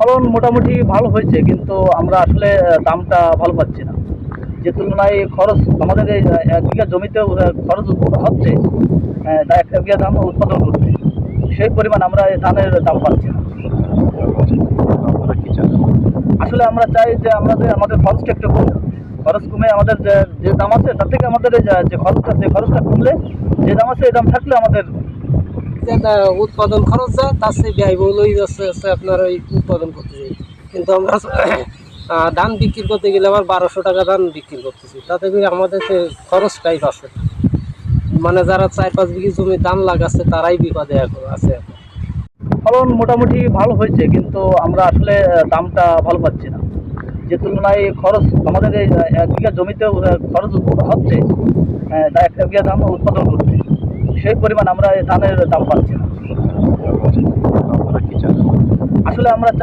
ফলন মোটামুটি ভালো হয়েছে, কিন্তু আমরা আসলে দামটা ভালো পাচ্ছি না। যে তুলনায় খরচ আমাদের এই ১ বিঘা জমিতেও খরচ হচ্ছে, তা ১ বিঘা ধান উৎপাদন করতে। সেই পরিমাণ আমরা এই ধানের দাম পাচ্ছি না। আপনারা কি চান? আসলে আমরা চাই যে আমাদের খরচটা একটু কমুক। খরচ কমে আমাদের যে দাম আছে তার থেকে আমাদের এই যে খরচটা, সেই খরচটা কমলে যে দাম আছে এই দাম থাকলে আমাদের যেটা উৎপাদন খরচ যায় তার চেয়ে ব্যয়বহুলই যাচ্ছে আপনার ওই উৎপাদন করতে যাই। কিন্তু আমরা ধান বিক্রি করতে গেলে আবার ১২০০ টাকা ধান বিক্রি করতেছি, তাতে করে আমাদের সে খরচটাই পাচ্ছে না। মানে যারা ৪-৫ বিঘি জমি ধান লাগাচ্ছে তারাই বিপদে এখন আছে। ফলন মোটামুটি ভালো হয়েছে, কিন্তু আমরা আসলে দামটা ভালো পাচ্ছি না। যে তুলনায় খরচ আমাদের এই ১ বিঘা জমিতেও খরচ হচ্ছে, তা ১ বিঘা ধান উৎপাদন করতে। সেই পরিমাণ আমরা এই ধানের দাম পাচ্ছি না। আপনারা কি চান? আসলে আমরা